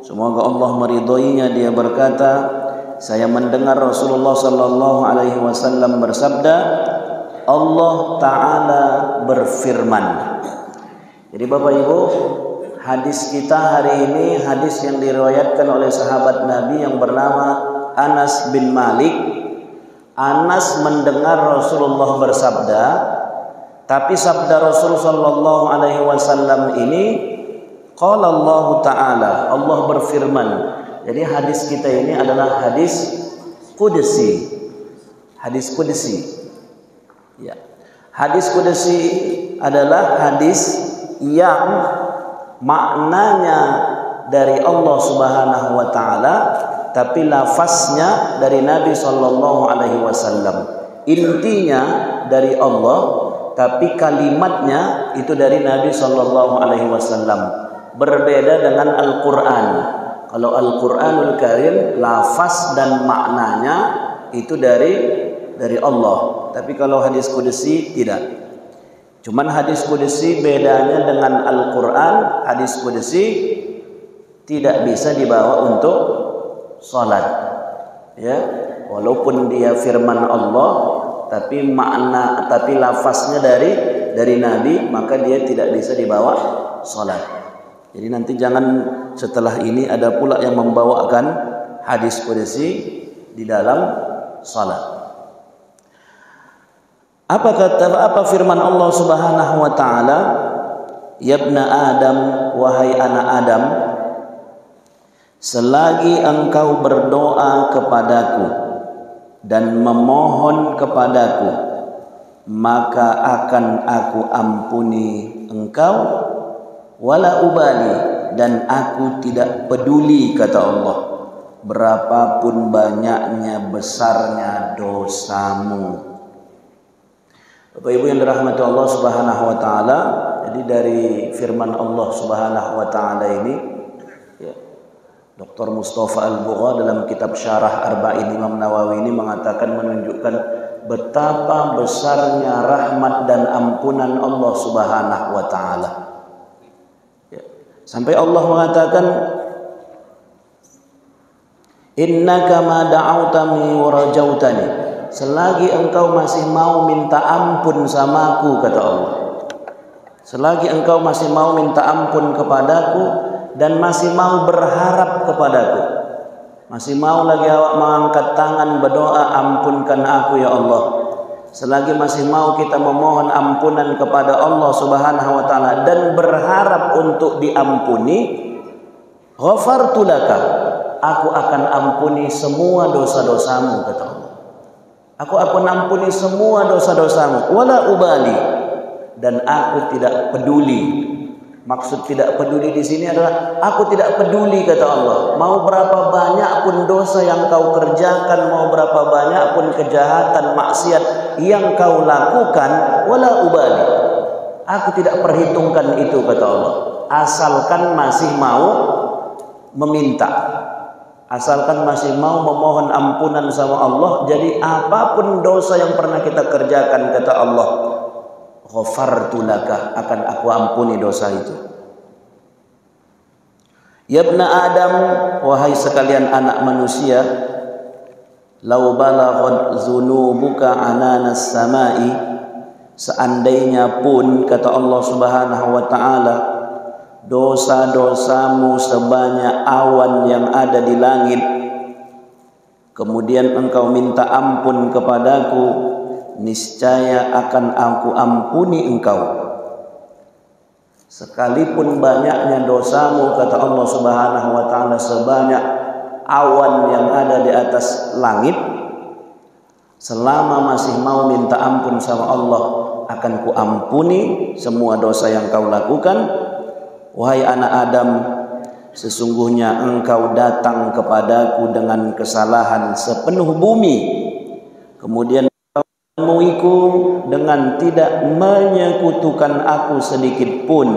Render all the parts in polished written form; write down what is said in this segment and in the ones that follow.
Semoga Allah meridhoinya, dia berkata, saya mendengar Rasulullah sallallahu alaihi wasallam bersabda, Allah Ta'ala berfirman. Jadi Bapak Ibu, hadis kita hari ini hadis yang diriwayatkan oleh sahabat Nabi yang bernama Anas bin Malik. Anas mendengar Rasulullah bersabda, tapi sabda Rasul sallallahu alaihi wasallam ini qala Allah Ta'ala, Allah berfirman. Jadi hadis kita ini adalah hadis qudsi. Hadis qudsi. Ya. Hadis qudsi adalah hadis yang maknanya dari Allah Subhanahu wa taala tapi lafaznya dari Nabi sallallahu alaihi wasallam. Intinya dari Allah tapi kalimatnya itu dari Nabi sallallahu alaihi wasallam. Berbeda dengan Al-Qur'an. Kalau Al-Qur'anul Karim lafaz dan maknanya itu dari Allah. Tapi kalau hadis qudsi tidak. Cuman hadis qudsi bedanya dengan Al-Qur'an, hadis qudsi tidak bisa dibawa untuk salat. Ya, walaupun dia firman Allah, tapi makna lafaznya dari Nabi, maka dia tidak bisa dibawa salat. Jadi nanti jangan setelah ini ada pula yang membawakan hadis qudsi di dalam salat. Apa firman Allah Subhanahu wa taala? Ya ibna Adam, wahai anak Adam, selagi engkau berdoa kepadaku dan memohon kepadaku, maka akan aku ampuni engkau, wala ubali, dan aku tidak peduli, kata Allah, berapapun banyaknya besarnya dosamu. Bapak Ibu yang dirahmati Allah Subhanahu wa taala, jadi dari firman Allah Subhanahu wa taala ini, ya, Dr. Mustafa Al-Bugha dalam kitab Syarah Arba'in Imam Nawawi ini mengatakan, menunjukkan betapa besarnya rahmat dan ampunan Allah Subhanahu wa taala. Ya. Sampai Allah mengatakan, innaka ma da'autani wa rajautani, selagi engkau masih mau minta ampun samaku, kata Allah, selagi engkau masih mau minta ampun kepadaku dan masih mau berharap kepadaku, masih mau lagi awak mengangkat tangan berdoa, ampunkan aku ya Allah, selagi masih mau kita memohon ampunan kepada Allah Subhanahu wa taala dan berharap untuk diampuni, ghafartu laka, aku akan ampuni semua dosa-dosamu, kata Allah. Aku akan ampuni semua dosa-dosamu, wala ubali, dan aku tidak peduli. Maksud tidak peduli di sini adalah aku tidak peduli, kata Allah. Mau berapa banyak pun dosa yang kau kerjakan, mau berapa banyak pun kejahatan, maksiat yang kau lakukan, wala ubali, aku tidak perhitungkan itu, kata Allah. Asalkan masih mau meminta, asalkan masih mau memohon ampunan sama Allah. Jadi apapun dosa yang pernah kita kerjakan, kata Allah, ghafartu laka, akan aku ampuni dosa itu. Ya ibna Adam, wahai sekalian anak manusia, lau balaghat dzunubuka ananas samai, seandainya pun, kata Allah Subhanahu wa taala, dosa-dosamu sebanyak awan yang ada di langit, kemudian engkau minta ampun kepadaku, niscaya akan aku ampuni engkau. Sekalipun banyaknya dosamu, kata Allah Subhanahu wa taala, sebanyak awan yang ada di atas langit, selama masih mau minta ampun sama Allah, akan ku ampuni semua dosa yang kau lakukan. Wahai anak Adam, sesungguhnya engkau datang kepadaku dengan kesalahan sepenuh bumi, kemudian menemuiku dengan tidak menyekutukan aku sedikit pun,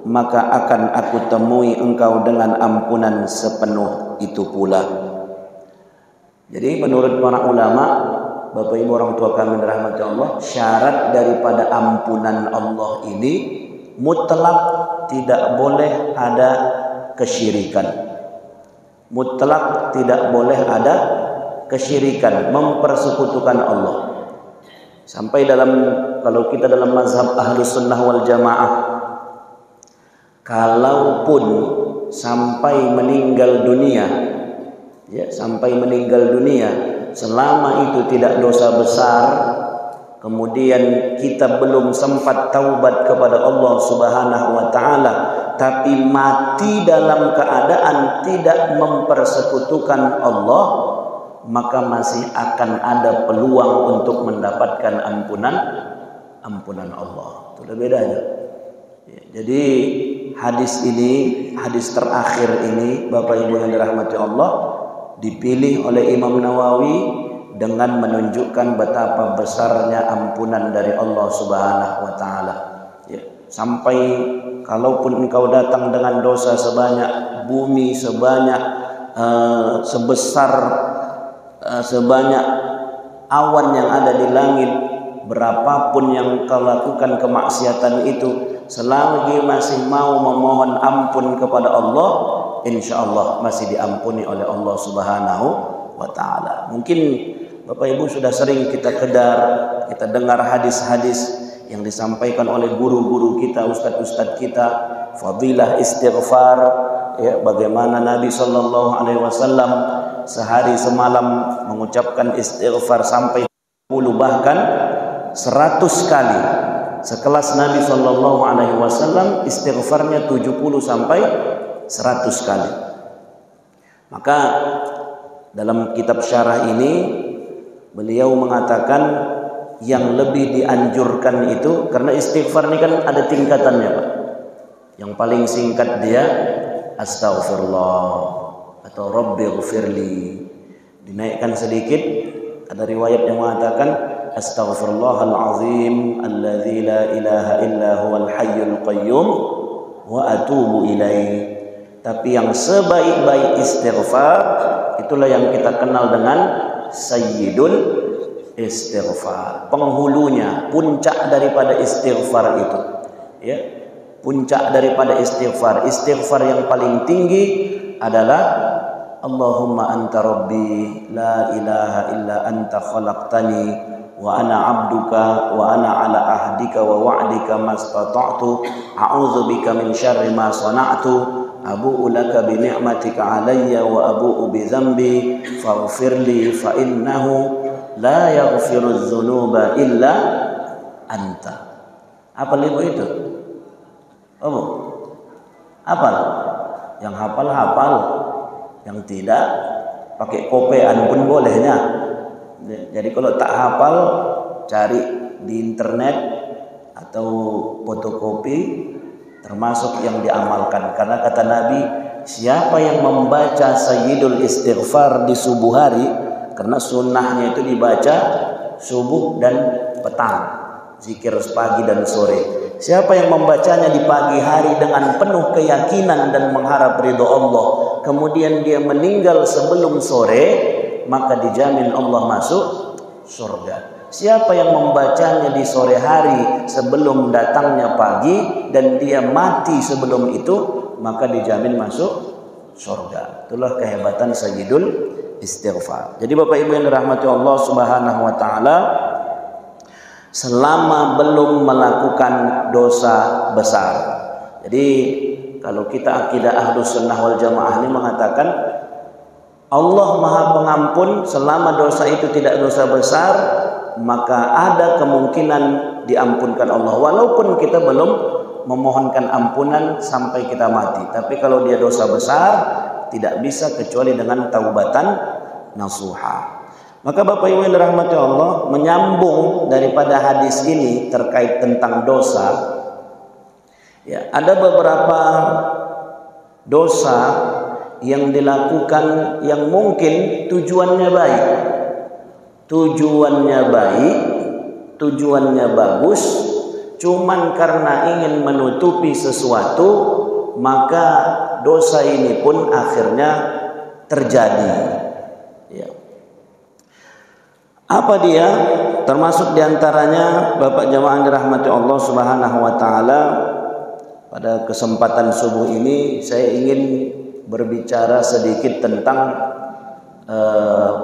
maka akan aku temui engkau dengan ampunan sepenuh itu pula. Jadi menurut para ulama, Bapak Ibu orang tua kami dirahmati Allah, syarat daripada ampunan Allah ini mutlak, tidak boleh ada kesyirikan. Mutlak tidak boleh ada kesyirikan, mempersekutukan Allah. Sampai kalau kita dalam mazhab Ahlus Sunnah wal Jamaah, kalaupun sampai meninggal dunia, ya, sampai meninggal dunia, selama itu tidak dosa besar, kemudian kita belum sempat taubat kepada Allah Subhanahu wa taala, tapi mati dalam keadaan tidak mempersekutukan Allah, maka masih akan ada peluang untuk mendapatkan ampunan Allah. Itu bedanya. Ya, jadi hadis terakhir ini, Bapak Ibu yang dirahmati Allah, dipilih oleh Imam Nawawi dengan menunjukkan betapa besarnya ampunan dari Allah Subhanahu wa taala. Ya, sampai kalaupun engkau datang dengan dosa sebanyak bumi, sebanyak awan yang ada di langit, berapapun yang kau lakukan kemaksiatan itu, selagi masih mau memohon ampun kepada Allah, insya Allah masih diampuni oleh Allah Subhanahu wa taala. Mungkin Bapak Ibu sudah sering kita kita dengar hadis-hadis yang disampaikan oleh guru-guru kita, ustadz-ustadz kita, fadilah istighfar, ya, bagaimana Nabi Shallallahu Alaihi Wasallam sehari semalam mengucapkan istighfar sampai 10 bahkan 100 kali. Sekelas Nabi Shallallahu Alaihi Wasallam istighfarnya 70 sampai 100 kali. Maka dalam kitab syarah ini beliau mengatakan yang lebih dianjurkan itu, karena istighfar ini kan ada tingkatannya, Pak. Yang paling singkat dia astaghfirullah atau rabbighfirli. Dinaikkan sedikit, ada riwayat yang mengatakan astaghfirullahal azim alladzi la ilaha illa huwal hayyul qayyum wa atubu ilaih. Tapi yang sebaik-baik istighfar itulah yang kita kenal dengan sayyidul istighfar. Penghulunya, puncak daripada istighfar itu, ya. Puncak daripada istighfar. Istighfar yang paling tinggi adalah Allahumma anta rabbi la ilaha illa anta khalaqtani wa ana abduka wa ana ala ahdika wa wa'dika mastata'tu a'udzubika min syarri ma sana'tu abu'u laka bi ni'matika alayya wa abu'u bi dzambi faghfirli fa innahu la yaghfiru dzunuba illa anta. Apa itu? Oh, hafal. Yang hafal, yang tidak pakai kopean pun bolehnya. Jadi kalau tak hafal, cari di internet atau fotokopi, termasuk yang diamalkan. Karena kata Nabi, siapa yang membaca sayyidul istighfar di subuh hari, karena sunnahnya itu dibaca subuh dan petang, zikir pagi dan sore. Siapa yang membacanya di pagi hari dengan penuh keyakinan dan mengharap ridho Allah, kemudian dia meninggal sebelum sore, maka dijamin Allah masuk surga. Siapa yang membacanya di sore hari sebelum datangnya pagi dan dia mati sebelum itu, maka dijamin masuk surga. Itulah kehebatan sayyidul istighfar. Jadi Bapak Ibu yang dirahmati Allah Subhanahu wa taala, selama belum melakukan dosa besar. Jadi kalau kita akidah Ahlus Sunnah wal Jamaah ini mengatakan Allah Maha Pengampun, selama dosa itu tidak dosa besar, maka ada kemungkinan diampunkan Allah walaupun kita belum memohonkan ampunan sampai kita mati. Tapi kalau dia dosa besar, tidak bisa kecuali dengan taubatan nasuha. Maka Bapak Ibu yang dirahmati Allah, menyambung daripada hadis ini terkait tentang dosa, ya, ada beberapa dosa yang dilakukan yang mungkin tujuannya baik, tujuannya bagus, cuman karena ingin menutupi sesuatu, maka dosa ini pun akhirnya terjadi. Ya. Apa dia? Termasuk diantaranya Bapak jamaah dirahmati Allah Subhanahu wa taala, pada kesempatan subuh ini saya ingin berbicara sedikit tentang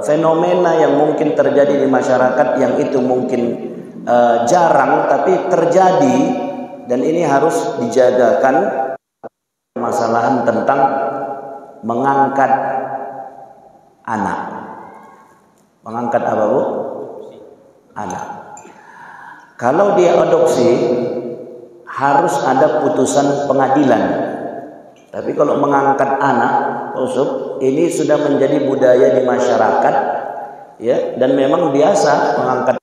fenomena yang mungkin terjadi di masyarakat, yang itu mungkin jarang tapi terjadi, dan ini harus dijagakan. Permasalahan tentang mengangkat anak. Mengangkat apa, Bu? Anak. Kalau dia adopsi harus ada putusan pengadilan. Tapi kalau mengangkat anak, Ustaz, ini sudah menjadi budaya di masyarakat, ya, dan memang biasa mengangkat.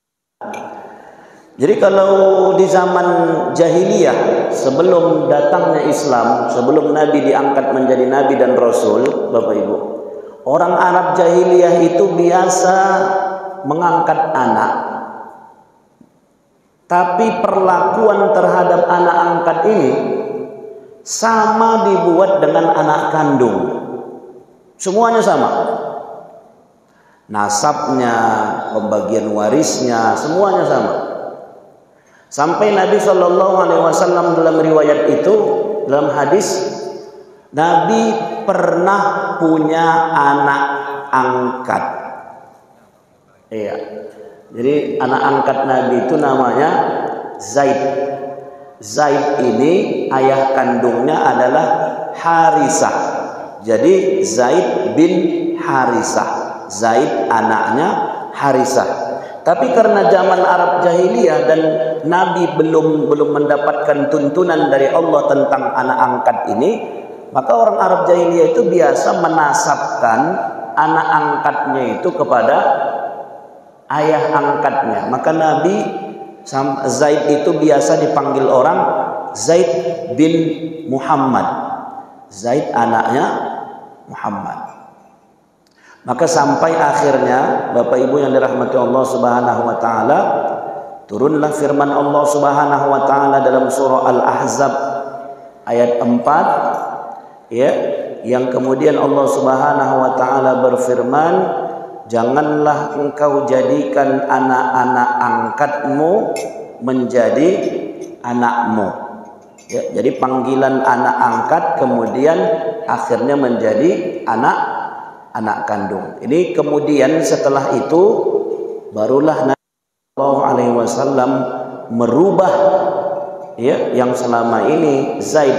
Jadi kalau di zaman jahiliyah, sebelum datangnya Islam, sebelum Nabi diangkat menjadi Nabi dan Rasul, Bapak Ibu, orang Arab jahiliyah itu biasa mengangkat anak. Tapi perlakuan terhadap anak angkat ini sama dibuat dengan anak kandung. Semuanya sama. Nasabnya, pembagian warisnya, semuanya sama. Sampai Nabi SAW dalam riwayat itu, dalam hadis, Nabi pernah punya anak angkat. Iya. Jadi anak angkat Nabi itu namanya Zaid. Zaid ini ayah kandungnya adalah Harisah. Jadi Zaid bin Harisah. Zaid anaknya Harisah. Tapi karena zaman Arab jahiliyah dan Nabi belum mendapatkan tuntunan dari Allah tentang anak angkat ini, maka orang Arab jahiliyah itu biasa menasabkan anak angkatnya itu kepada ayah angkatnya. Maka Nabi Zaid itu biasa dipanggil orang Zaid bin Muhammad. Zaid anaknya Muhammad. Maka sampai akhirnya, Bapak Ibu yang dirahmati Allah Subhanahu wa taala, turunlah firman Allah Subhanahu wa taala dalam surah Al-Ahzab ayat 4, ya, yang kemudian Allah Subhanahu wa taala berfirman, janganlah engkau jadikan anak-anak angkatmu menjadi anakmu. Ya, jadi panggilan anak angkat kemudian akhirnya menjadi anak kandung. Ini kemudian setelah itu barulah Nabi SAW merubah, ya, yang selama ini Zaid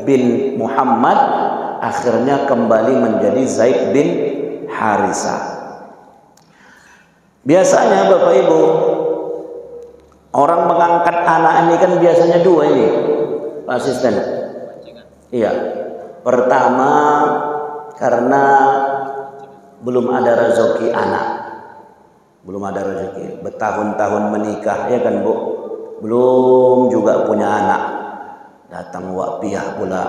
bin Muhammad akhirnya kembali menjadi Zaid bin Harisah. Biasanya Bapak Ibu, orang mengangkat anak ini kan biasanya dua ini, Pak Asisten. Iya. Pertama, karena belum ada rezeki anak. Belum ada rezeki. Bertahun-tahun menikah, ya kan, Bu? Belum juga punya anak. Datang wak pihak pula,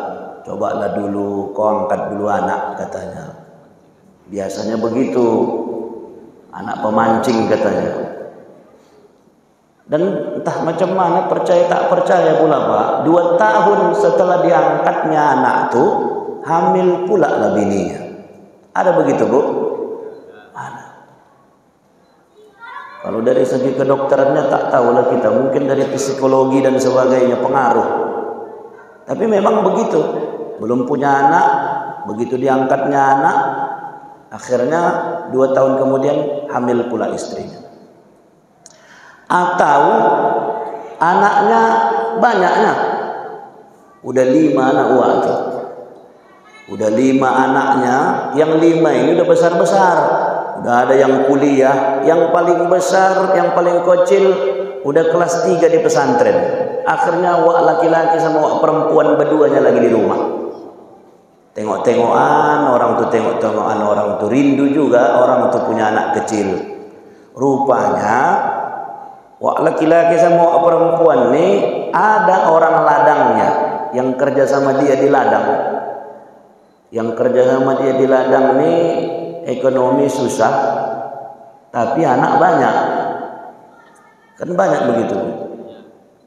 cobalah dulu, kau angkat dulu anak, katanya. Biasanya begitu. Anak pemancing katanya. Dan entah macam mana, percaya tak percaya pula, Pak, 2 tahun setelah diangkatnya anak itu hamil pula lah bininya. Ada begitu, Bu? Ada. Kalau dari segi kedokterannya tak tahulah kita, mungkin dari psikologi dan sebagainya pengaruh. Tapi memang begitu. Belum punya anak, begitu diangkatnya anak, akhirnya 2 tahun kemudian hamil pula istrinya. Atau anaknya banyaknya, udah 5 anak waktu. Udah 5 anaknya, yang 5 ini udah besar-besar. Udah ada yang kuliah, yang paling besar, yang paling kecil udah kelas 3 di pesantren. Akhirnya wak laki-laki sama wak perempuan berduanya lagi di rumah. Tengok-tengokan, orang tuh tengok-tengokan, orang tuh rindu juga, orang tuh punya anak kecil. Rupanya wak laki-laki sama wak perempuan nih ada orang ladangnya yang kerja sama dia di ladang. Yang kerja sama dia di ladang nih ekonomi susah, tapi anak banyak. Kan banyak begitu.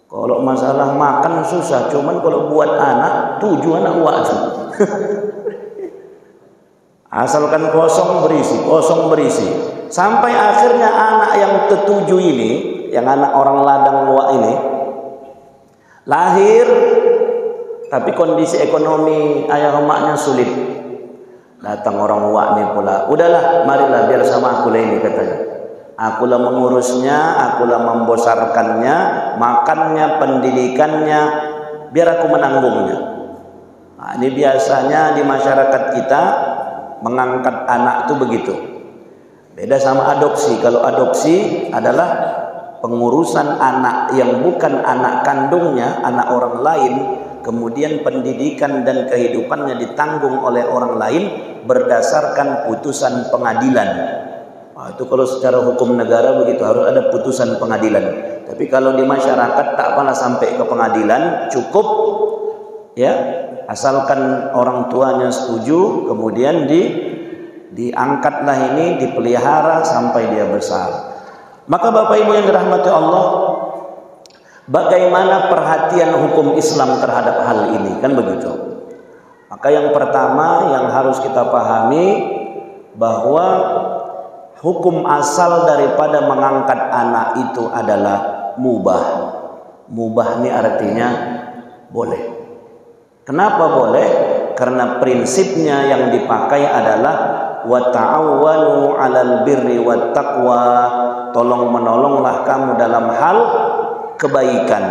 Kalau masalah makan susah, cuman kalau buat anak 7 anak wajib. Asalkan kosong berisi. Sampai akhirnya anak yang ke-7 ini, yang anak orang ladang wak ini, lahir tapi kondisi ekonomi ayah emaknya sulit. Datang orang wak nih pula, udahlah marilah biar sama aku lah ini, katanya. Akulah mengurusnya, akulah membesarkannya, makannya, pendidikannya, biar aku menanggungnya. Nah, ini biasanya di masyarakat kita mengangkat anak itu begitu. Beda sama adopsi. Kalau adopsi adalah pengurusan anak yang bukan anak kandungnya, anak orang lain, kemudian pendidikan dan kehidupannya ditanggung oleh orang lain berdasarkan putusan pengadilan. Nah, itu kalau secara hukum negara begitu, harus ada putusan pengadilan. Tapi kalau di masyarakat tak pernah sampai ke pengadilan, cukup ya, asalkan orang tuanya setuju, kemudian diangkatlah ini, dipelihara sampai dia besar. Maka Bapak Ibu yang dirahmati Allah, bagaimana perhatian hukum Islam terhadap hal ini, kan begitu. Maka yang pertama yang harus kita pahami bahwa hukum asal daripada mengangkat anak itu adalah mubah. Mubah ini artinya boleh. Kenapa boleh? Karena prinsipnya yang dipakai adalah wa ta'awwanu 'alal birri wat taqwa. Tolong menolonglah kamu dalam hal kebaikan.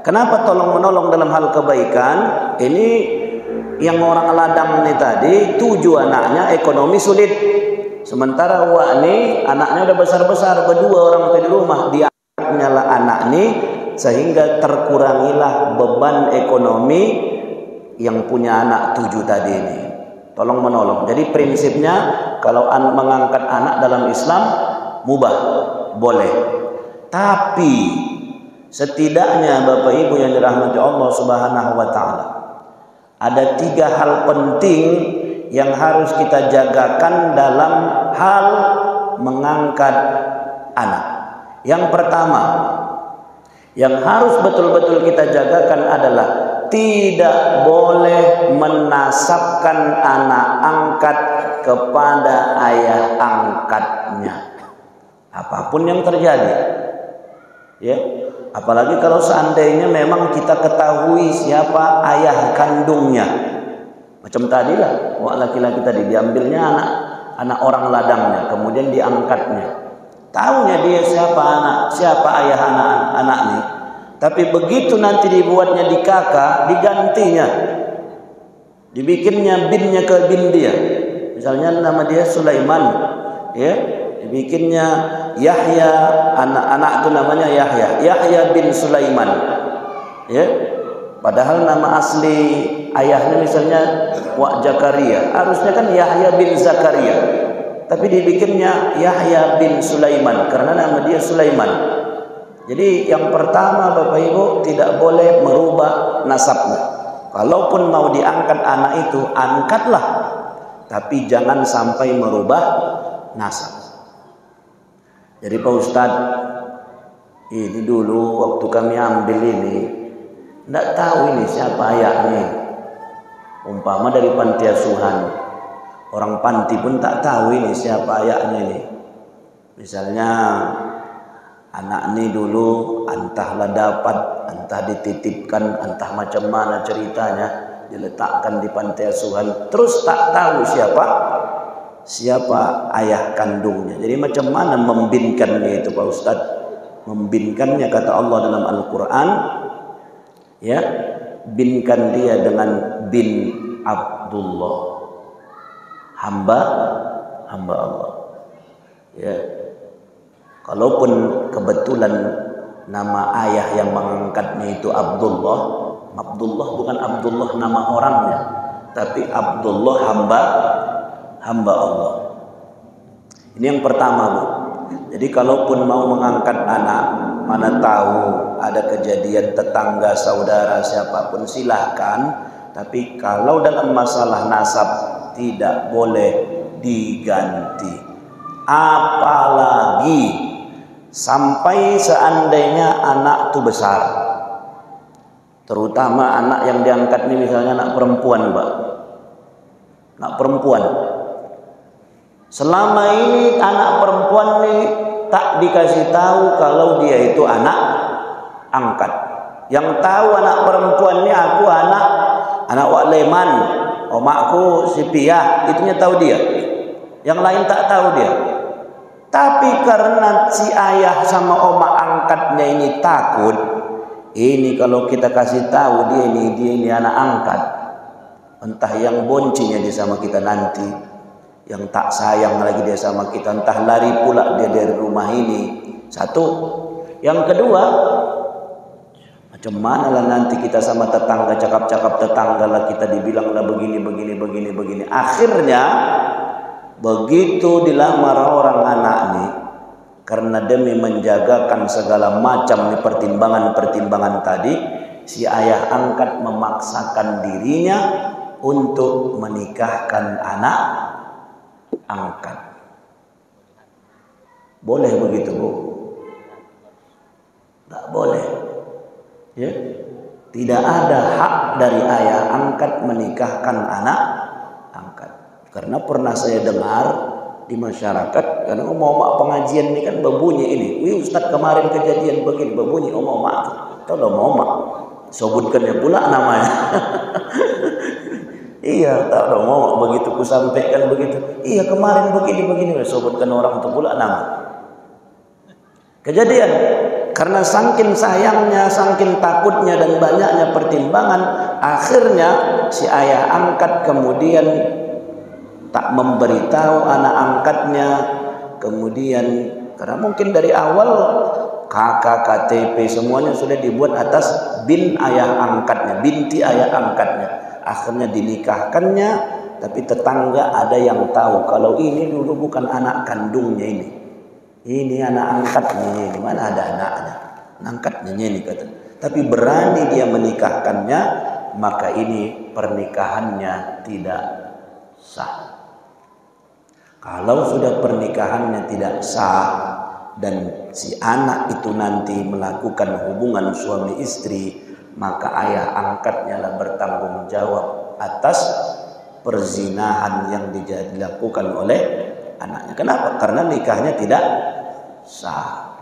Kenapa tolong menolong dalam hal kebaikan? Ini yang orang ladang ini tadi, 7 anaknya ekonomi sulit. Sementara wak ini anaknya udah besar-besar, berdua orang di rumah, diangkatnya lah anak ini sehingga terkurangilah beban ekonomi yang punya anak 7 tadi ini. Tolong menolong. Jadi prinsipnya kalau mengangkat anak dalam Islam mubah, boleh. Tapi setidaknya Bapak Ibu yang dirahmati Allah Subhanahu wa taala, ada 3 hal penting yang harus kita jagakan dalam hal mengangkat anak. Yang pertama yang harus betul-betul kita jagakan adalah tidak boleh menasabkan anak angkat kepada ayah angkatnya, apapun yang terjadi, ya. Apalagi kalau seandainya memang kita ketahui siapa ayah kandungnya. Macam tadi lah, wak laki-laki tadi diambilnya anak orang ladangnya, kemudian diangkatnya. Tahunya dia siapa ayah anak ini. Tapi begitu nanti dibuatnya di kakak, digantinya, dibikinnya binnya ke bin dia. Misalnya nama dia Sulaiman, ya, dibikinnya Yahya, anak itu namanya Yahya bin Sulaiman, ya. Padahal nama asli ayahnya misalnya Wak Zakaria, harusnya kan Yahya bin Zakaria, tapi dibikinnya Yahya bin Sulaiman karena nama dia Sulaiman. Jadi yang pertama Bapak Ibu, tidak boleh merubah nasabnya. Kalaupun mau diangkat anak itu, angkatlah, tapi jangan sampai merubah nasab. Jadi Pak Ustadz, ini dulu waktu kami ambil ini, tidak tahu ini siapa ayahnya. Umpama dari panti asuhan, orang panti pun tak tahu ini siapa ayahnya ini. Misalnya anak ini dulu entahlah dapat, entah dititipkan, entah macam mana ceritanya, diletakkan di panti asuhan, terus tak tahu siapa ayah kandungnya. Jadi macam mana membinkannya itu Pak Ustadz? Membinkannya kata Allah dalam Al-Quran, ya, binkan dia dengan bin Abdullah, hamba Allah, ya. Kalaupun kebetulan nama ayah yang mengangkatnya itu Abdullah bukan Abdullah nama orangnya, tapi Abdullah hamba Allah. Ini yang pertama, Bu. Jadi kalaupun mau mengangkat anak, mana tahu ada kejadian tetangga, saudara, siapapun silahkan. Tapi kalau dalam masalah nasab tidak boleh diganti. Apalagi sampai seandainya anak itu besar, terutama anak yang diangkat ini misalnya anak perempuan, Mbak, anak perempuan. Selama ini anak perempuan ini tak dikasih tahu kalau dia itu anak angkat. Yang tahu anak perempuan ini aku anak anak wak leman, omakku si Piah, itunya tahu dia. Yang lain tak tahu dia. Tapi karena si ayah sama omak angkatnya ini takut, ini kalau kita kasih tahu dia ini anak angkat, entah yang boncinya dia sama kita nanti, yang tak sayang lagi dia sama kita, entah lari pula dia dari rumah ini. Satu. Yang kedua, macam mana lah nanti kita sama tetangga, cakap-cakap tetangga lah, kita dibilang lah begini. Akhirnya begitu dilamar orang anak nih, karena demi menjagakan segala macam nih pertimbangan tadi, si ayah angkat memaksakan dirinya untuk menikahkan anak angkat. Boleh begitu, Bu? Tak boleh. Ya, tidak ada hak dari ayah angkat menikahkan anak angkat. Karena pernah saya dengar di masyarakat, karena omak pengajian ini kan berbunyi ini, wih Ustaz kemarin kejadian begini, berbunyi omak, tolong omak, sebutkannya pula namanya. Iya, tak dong omak, begitu ku sampaikan begitu. Iya kemarin begini, sebutkan orang itu pula nama. Kejadian. Karena saking sayangnya, saking takutnya dan banyaknya pertimbangan, akhirnya si ayah angkat kemudian tak memberitahu anak angkatnya. Kemudian karena mungkin dari awal kakak, KTP semuanya sudah dibuat atas bin ayah angkatnya, binti ayah angkatnya. Akhirnya dinikahkannya, tapi tetangga ada yang tahu kalau ini dulu bukan anak kandungnya ini. Ini anak angkatnya ini, mana ada anaknya? Angkatnya ini kata. Tapi berani dia menikahkannya, maka ini pernikahannya tidak sah. Kalau sudah pernikahannya tidak sah dan si anak itu nanti melakukan hubungan suami istri, maka ayah angkatnya lah bertanggung jawab atas perzinahan yang dilakukan oleh anaknya. Kenapa? Karena nikahnya tidak sah.